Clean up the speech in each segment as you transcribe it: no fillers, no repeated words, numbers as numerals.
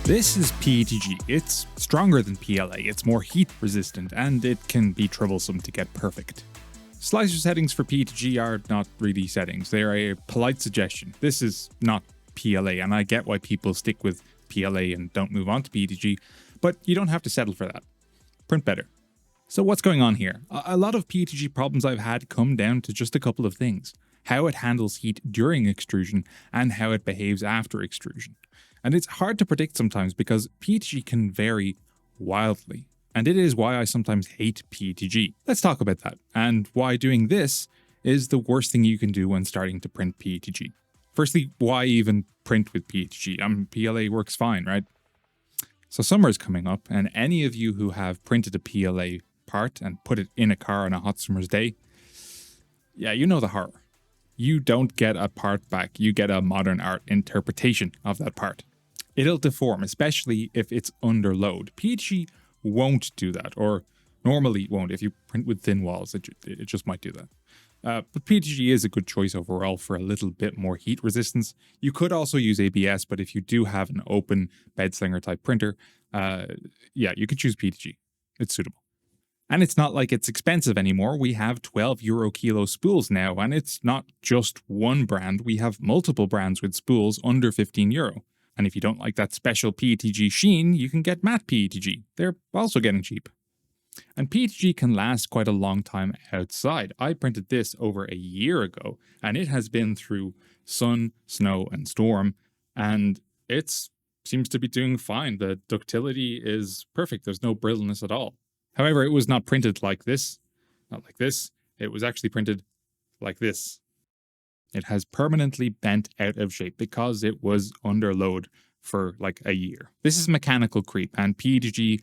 This is PETG. It's stronger than PLA, it's more heat resistant, and it can be troublesome to get perfect. Slicer settings for PETG are not really settings, they are a polite suggestion. This is not PLA, and I get why people stick with PLA and don't move on to PETG, but you don't have to settle for that. Print better. So what's going on here? A lot of PETG problems I've had come down to just a couple of things. How it handles heat during extrusion and how it behaves after extrusion. And it's hard to predict sometimes because PETG can vary wildly. And it is why I sometimes hate PETG. Let's talk about that and why doing this is the worst thing you can do when starting to print PETG. Firstly, why even print with PETG? PLA works fine, right? So summer is coming up, and any of you who have printed a PLA part and put it in a car on a hot summer's day, yeah, you know the horror. You don't get a part back, you get a modern art interpretation of that part. It'll deform, especially if it's under load. PETG won't do that, or normally won't. If you print with thin walls, it just might do that. But PETG is a good choice overall for a little bit more heat resistance. You could also use ABS, but if you do have an open bedslinger type printer, yeah, you could choose PETG. It's suitable. And it's not like it's expensive anymore. We have 12 euro kilo spools now, and it's not just one brand. We have multiple brands with spools under 15 euro. And if you don't like that special PETG sheen, you can get matte PETG. They're also getting cheap. And PETG can last quite a long time outside. I printed this over a year ago, and it has been through sun, snow, and storm, and it seems to be doing fine. The ductility is perfect. There's no brittleness at all. However, it was not printed like this, not like this. It was actually printed like this. It has permanently bent out of shape because it was under load for like a year. This is mechanical creep, and PETG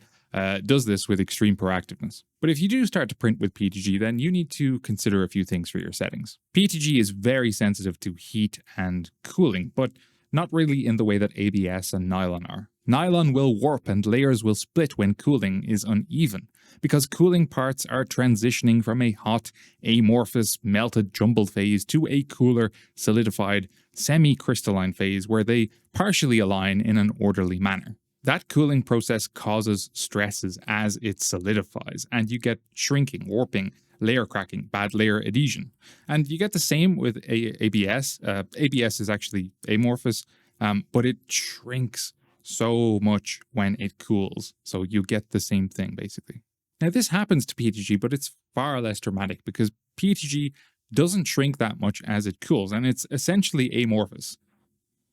does this with extreme proactiveness. But if you do start to print with PETG, then you need to consider a few things for your settings. PETG is very sensitive to heat and cooling, but not really in the way that ABS and nylon are. Nylon will warp and layers will split when cooling is uneven, because cooling parts are transitioning from a hot, amorphous, melted, jumbled phase to a cooler, solidified, semi-crystalline phase where they partially align in an orderly manner. That cooling process causes stresses as it solidifies, and you get shrinking, warping, layer cracking, bad layer adhesion. And you get the same with ABS. ABS is actually amorphous, but it shrinks so much when it cools. So you get the same thing, basically. Now, this happens to PETG, but it's far less dramatic because PETG doesn't shrink that much as it cools, and it's essentially amorphous.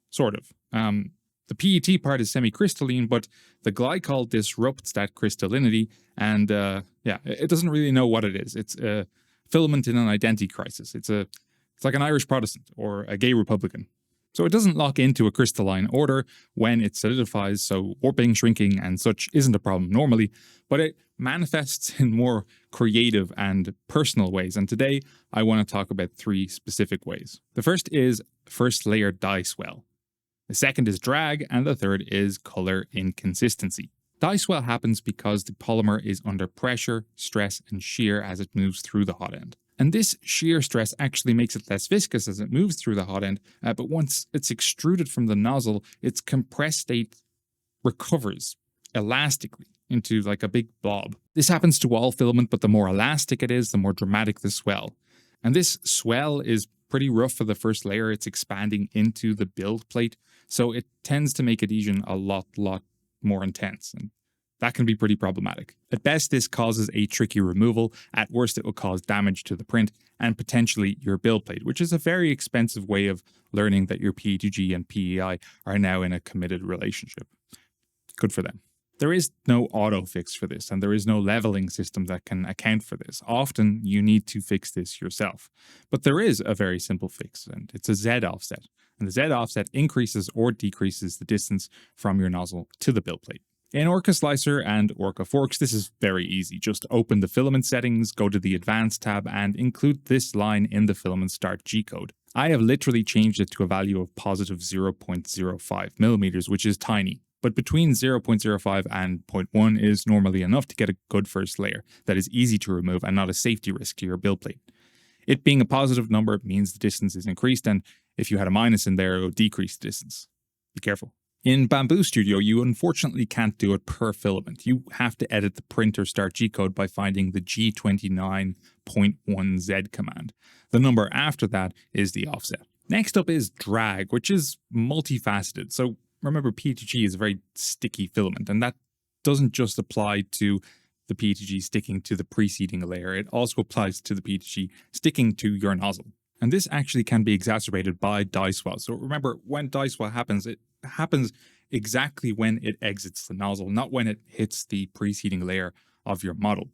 Sort of. The PET part is semi-crystalline, but the glycol disrupts that crystallinity, and yeah, it doesn't really know what it is. It's a filament in an identity crisis. It's like an Irish Protestant or a gay Republican. So it doesn't lock into a crystalline order when it solidifies, so warping, shrinking, and such isn't a problem normally, but it manifests in more creative and personal ways, and today I want to talk about 3 specific ways. The first is first layer dye swell. The second is drag, and the third is color inconsistency. Dye swell happens because the polymer is under pressure, stress, and shear as it moves through the hot end. And this shear stress actually makes it less viscous as it moves through the hot end, but once it's extruded from the nozzle, its compressed state recovers elastically into like a big blob. This happens to all filament, but the more elastic it is, the more dramatic the swell. And this swell is pretty rough for the first layer. It's expanding into the build plate, so it tends to make adhesion a lot more intense, and that can be pretty problematic. At best, this causes a tricky removal. At worst, it will cause damage to the print and potentially your build plate, which is a very expensive way of learning that your PETG and PEI are now in a committed relationship. Good for them. There is no auto fix for this, and there is no leveling system that can account for this. Often, you need to fix this yourself. But there is a very simple fix, and it's a Z offset. And the Z offset increases or decreases the distance from your nozzle to the build plate. In Orca Slicer and Orca Forks, this is very easy. Just open the filament settings, go to the Advanced tab, and include this line in the filament start G-code. I have literally changed it to a value of positive 0.05 millimeters, which is tiny. But between 0.05 and 0.1 is normally enough to get a good first layer that is easy to remove and not a safety risk to your build plate. It being a positive number means the distance is increased, and if you had a minus in there, it will decrease the distance. Be careful. In Bamboo Studio, you unfortunately can't do it per filament. You have to edit the print or start G-code by finding the G29.1Z command. The number after that is the offset. Next up is drag, which is multifaceted. So remember, PETG is a very sticky filament, and that doesn't just apply to the PETG sticking to the preceding layer. It also applies to the PETG sticking to your nozzle. And this actually can be exacerbated by die swell. So remember, when die swell happens, it happens exactly when it exits the nozzle, not when it hits the preceding layer of your model.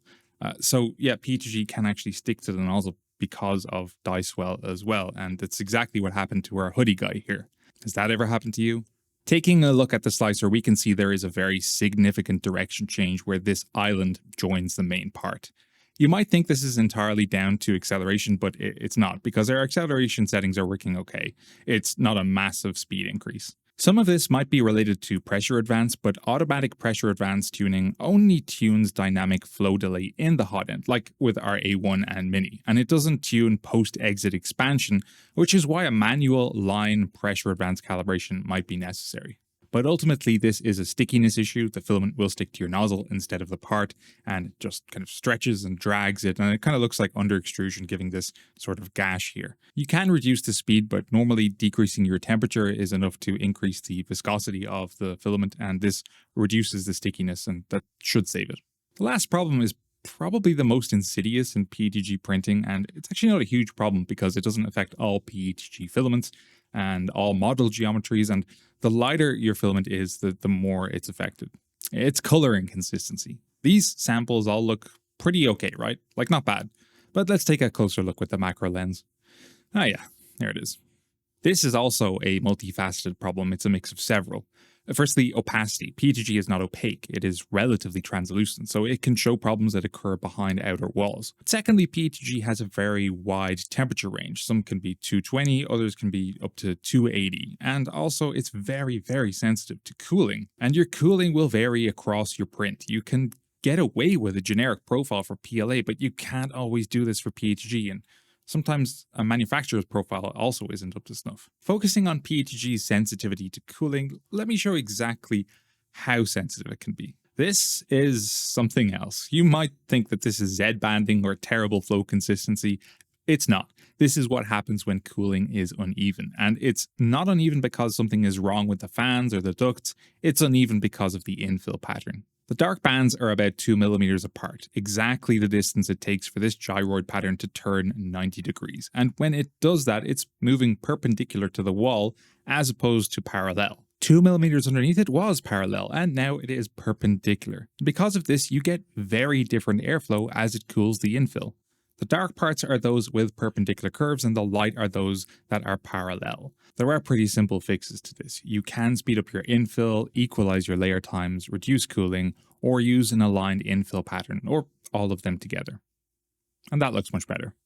So yeah, PETG can actually stick to the nozzle because of die swell as well. And that's exactly what happened to our hoodie guy here. Has that ever happened to you? Taking a look at the slicer, we can see there is a very significant direction change where this island joins the main part. You might think this is entirely down to acceleration, but it's not, because our acceleration settings are working okay. It's not a massive speed increase. Some of this might be related to pressure advance, but automatic pressure advance tuning only tunes dynamic flow delay in the hot end, like with our A1 and Mini, and it doesn't tune post-exit expansion, which is why a manual line pressure advance calibration might be necessary. But ultimately, this is a stickiness issue. The filament will stick to your nozzle instead of the part, and it just kind of stretches and drags it, and it kind of looks like under extrusion, giving this sort of gash here. You can reduce the speed, but normally decreasing your temperature is enough to increase the viscosity of the filament, and this reduces the stickiness, and that should save it. The last problem is probably the most insidious in PETG printing, and it's actually not a huge problem because it doesn't affect all PETG filaments and all model geometries, and the lighter your filament is, the more it's affected. It's color inconsistency. These samples all look pretty okay, right? Like, not bad. But let's take a closer look with the macro lens. Ah yeah, there it is. This is also a multifaceted problem. It's a mix of several. Firstly, opacity. PETG is not opaque, it is relatively translucent, so it can show problems that occur behind outer walls. Secondly, PETG has a very wide temperature range. Some can be 220, others can be up to 280, and also it's very, very sensitive to cooling. And your cooling will vary across your print. You can get away with a generic profile for PLA, but you can't always do this for PETG, and sometimes a manufacturer's profile also isn't up to snuff. Focusing on PETG's sensitivity to cooling, let me show exactly how sensitive it can be. This is something else. You might think that this is Z-banding or terrible flow consistency. It's not. This is what happens when cooling is uneven. And it's not uneven because something is wrong with the fans or the ducts. It's uneven because of the infill pattern. The dark bands are about 2 millimeters apart, exactly the distance it takes for this gyroid pattern to turn 90 degrees. And when it does that, it's moving perpendicular to the wall as opposed to parallel. 2 millimeters underneath it was parallel, and now it is perpendicular. Because of this, you get very different airflow as it cools the infill. The dark parts are those with perpendicular curves, and the light are those that are parallel. There are pretty simple fixes to this. You can speed up your infill, equalize your layer times, reduce cooling, or use an aligned infill pattern, or all of them together. And that looks much better.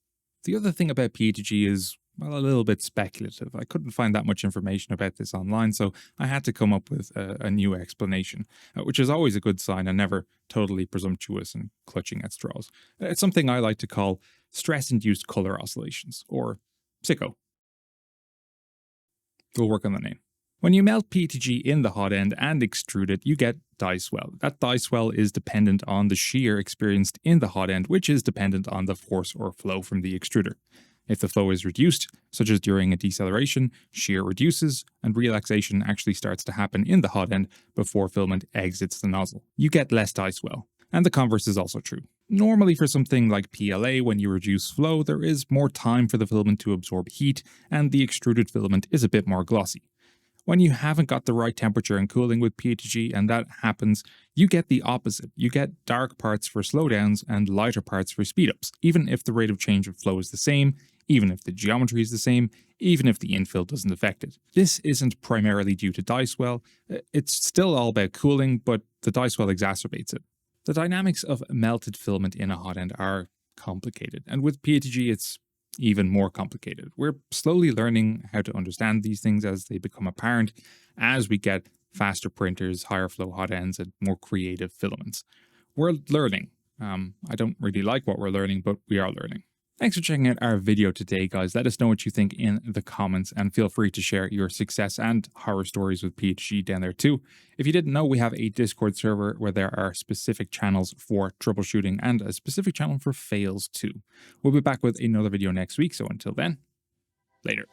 The other thing about PETG is, well, a little bit speculative. I couldn't find that much information about this online, so I had to come up with a new explanation, which is always a good sign and never totally presumptuous and clutching at straws. It's something I like to call stress-induced color oscillations, or SICO. We'll work on the name. When you melt PETG in the hot end and extrude it, you get die swell. That die swell is dependent on the shear experienced in the hot end, which is dependent on the force or flow from the extruder. If the flow is reduced, such as during a deceleration, shear reduces, and relaxation actually starts to happen in the hot end before filament exits the nozzle. You get less die swell. And the converse is also true. Normally for something like PLA, when you reduce flow, there is more time for the filament to absorb heat, and the extruded filament is a bit more glossy. When you haven't got the right temperature and cooling with PETG, and that happens, you get the opposite. You get dark parts for slowdowns and lighter parts for speedups, even if the rate of change of flow is the same, even if the geometry is the same, even if the infill doesn't affect it. This isn't primarily due to die swell. It's still all about cooling, but the die swell exacerbates it. The dynamics of melted filament in a hot end are complicated, and with PETG it's even more complicated. We're slowly learning how to understand these things as they become apparent as we get faster printers, higher flow hot ends, and more creative filaments. We're learning. I don't really like what we're learning, but we are learning. Thanks for checking out our video today, guys. Let us know what you think in the comments and feel free to share your success and horror stories with PETG down there too. If you didn't know, we have a Discord server where there are specific channels for troubleshooting and a specific channel for fails too. We'll be back with another video next week, so until then, later.